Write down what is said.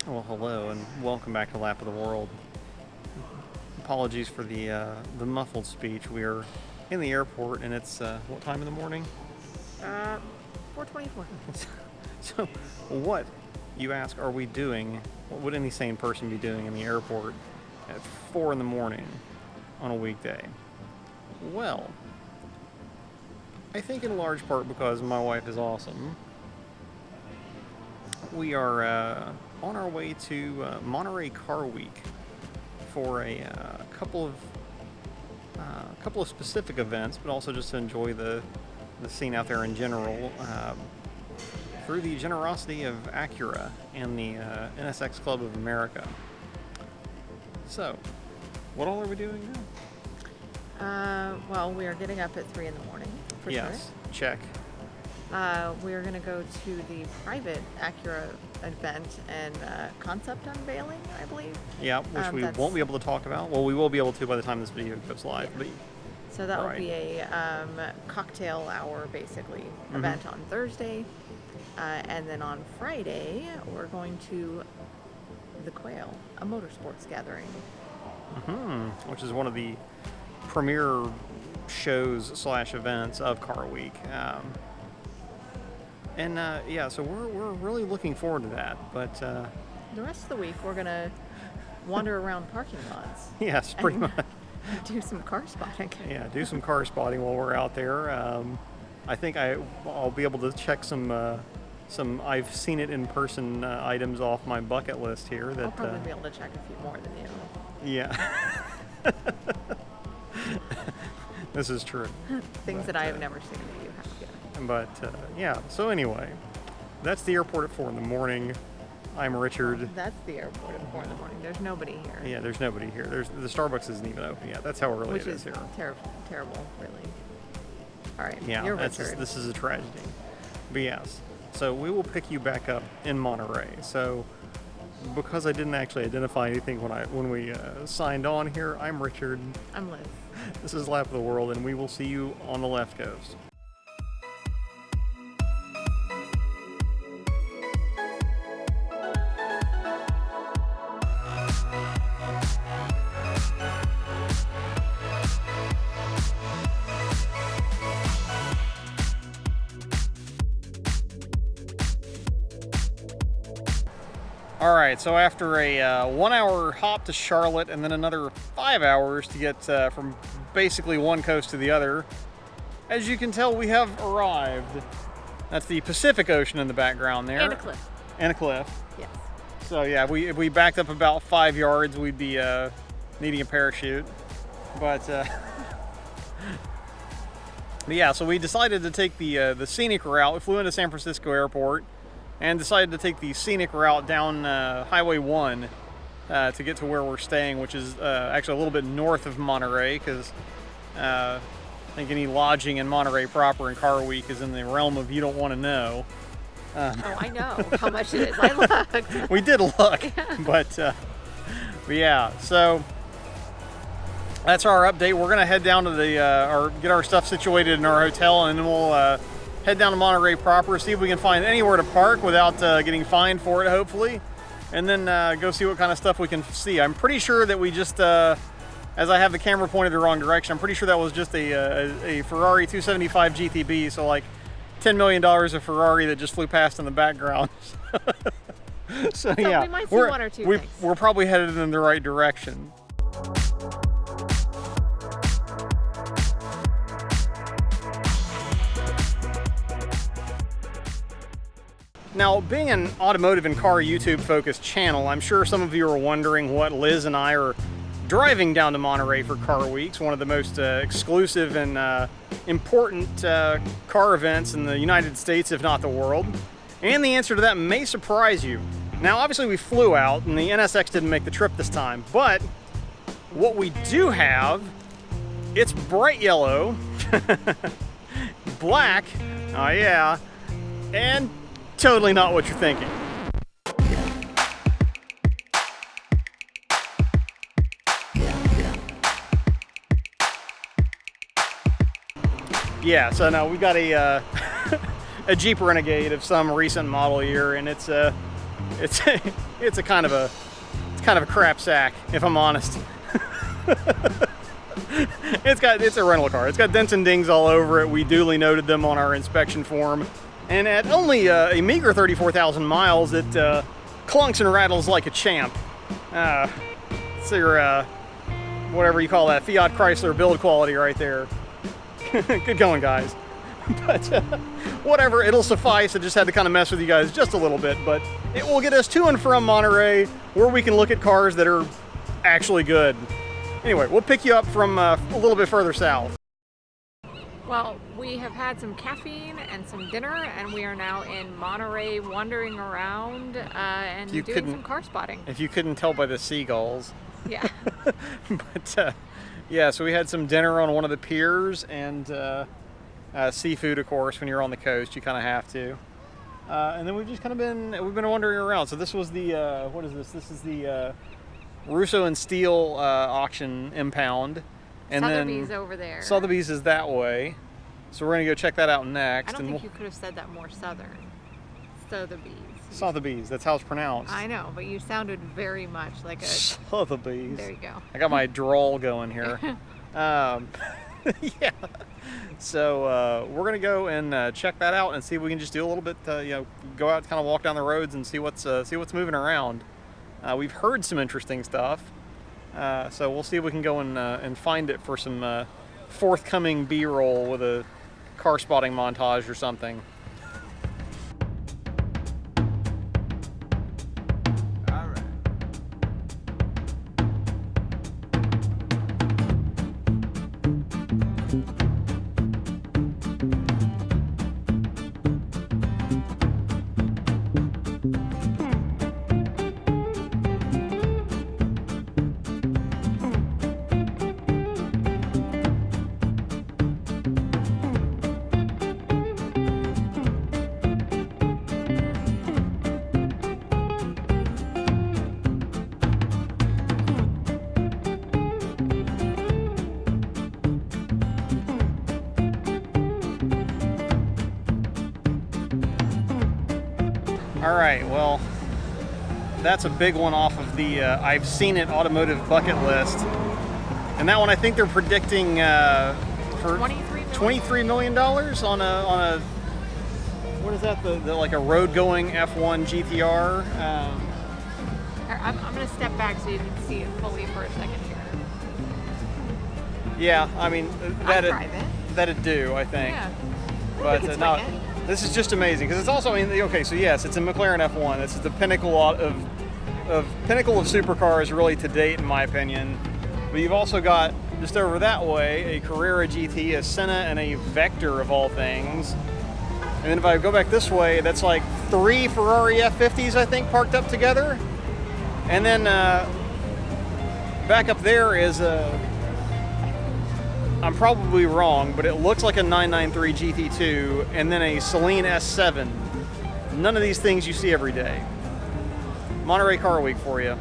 Well, hello and welcome back to Lap of the World. Apologies for the muffled speech. We are in the airport and it's what time in the morning? 4:24. So, what, you ask, are we doing? What would any sane person be doing in the airport at 4 in the morning on a weekday? Well, I think in large part because my wife is awesome. We are on our way to Monterey Car Week for a couple of specific events, but also just to enjoy the scene out there in general through the generosity of Acura and the NSX Club of America. So, what all are we doing now? Well, we are getting up at 3 in the morning, for Yes, check. sure. We are going to go to the private Acura event and concept unveiling, I believe. Yeah, which we won't be able to talk about. Well, we will be able to by the time this video goes live. Yeah. But So that will Right. be a cocktail hour, basically, event on Thursday. And then on Friday, we're going to the Quail, a motorsports gathering. which is one of the premier shows / events of Car Week. So we're really looking forward to that. But The rest of the week, we're going to wander around parking lots. yes, pretty and much. do some car spotting. Yeah, do some car spotting while we're out there. I think I'll be able to check some I've seen it in person items off my bucket list here. That I'll probably be able to check a few more than you. yeah. This is true. Things that I have never seen that you have yet. But yeah, so anyway, that's the airport at 4 in the morning. I'm Richard. That's the airport at 4 in the morning. There's nobody here. Yeah, there's nobody here. The Starbucks isn't even open yet. That's how early Which it is is here. terrible, really. All right, Yeah, you're Richard. this is a tragedy. But yes, so we will pick you back up in Monterey. So because I didn't actually identify anything when we signed on here, I'm Richard. I'm Liz. This is Lap of the World, and we will see you on the left coast. All right, so after a 1 hour hop to Charlotte and then another 5 hours to get from basically one coast to the other, as you can tell, we have arrived. That's the Pacific Ocean in the background there. And a cliff. And a cliff. Yes. So yeah, if we backed up about 5 yards, we'd be needing a parachute. But yeah, so we decided to take the scenic route. We flew into San Francisco Airport and decided to take the scenic route down Highway 1 to get to where we're staying, which is actually a little bit north of Monterey, because I think any lodging in Monterey proper in Car Week is in the realm of you don't want to know. Oh, I know how much it is. I looked. We did look, but yeah, so that's our update. We're gonna head down to or get our stuff situated in our hotel, and then we'll head down to Monterey proper, see if we can find anywhere to park without getting fined for it, hopefully, and then go see what kind of stuff we can see. I'm pretty sure that we just, as I have the camera pointed the wrong direction, I'm pretty sure that was just a Ferrari 275 GTB, so like $10 million of Ferrari that just flew past in the background. So yeah, we might see one or two things. We're probably headed in the right direction. Now, being an automotive and car YouTube focused channel, I'm sure some of you are wondering what Liz and I are driving down to Monterey for Car Weeks, one of the most exclusive and important car events in the United States, if not the world. And the answer to that may surprise you. Now, obviously we flew out and the NSX didn't make the trip this time, but what we do have, it's bright yellow, black, oh yeah, and totally not what you're thinking. Yeah, so now we got a a Jeep Renegade of some recent model year, and it's it's kind of a crap sack, if I'm honest. It's a rental car. It's got dents and dings all over it. We duly noted them on our inspection form, and at only a meager 34,000 miles, it clunks and rattles like a champ. It's your whatever you call that, Fiat Chrysler build quality right there. Good going, guys. But whatever, it'll suffice. I just had to kind of mess with you guys just a little bit, but it will get us to and from Monterey, where we can look at cars that are actually good. Anyway, we'll pick you up from a little bit further south. Well, we have had some caffeine and some dinner, and we are now in Monterey wandering around and doing some car spotting. If you couldn't tell by the seagulls. Yeah. But yeah, so we had some dinner on one of the piers, and seafood, of course. When you're on the coast, you kind of have to. And then we've just kind of been wandering around. So this was the what is this? This is the Russo and Steele auction impound. And Sotheby's over there. Sotheby's is that way. So we're gonna go check that out next. I don't think you could have said that more southern. Sotheby's. Sotheby's, that's how it's pronounced. I know, but you sounded very much like a... Sotheby's. There you go. I got my drawl going here. Yeah. So we're gonna go and check that out and see if we can just do a little bit, go out, kind of walk down the roads and see what's moving around. We've heard some interesting stuff, so we'll see if we can go and find it for some forthcoming B-roll with a car spotting montage or something. All right, well, that's a big one off of the I've seen it automotive bucket list. And that one, I think they're predicting for $23 million on a what is that, the like a road going F1 GTR. I'm going to step back so you can see it fully for a second here. Yeah, I mean, that'd do, I think. Yeah. But no, this is just amazing because it's also, I mean, okay, so yes, it's a McLaren F1. This is the pinnacle of supercars really to date, in my opinion. But you've also got just over that way a Carrera GT, a Senna, and a Vector of all things. And then if I go back this way, that's like 3 Ferrari F50s, I think, parked up together. And then back up there is I'm probably wrong, but it looks like a 993 GT2 and then a Celine S7. None of these things you see every day. Monterey Car Week for you.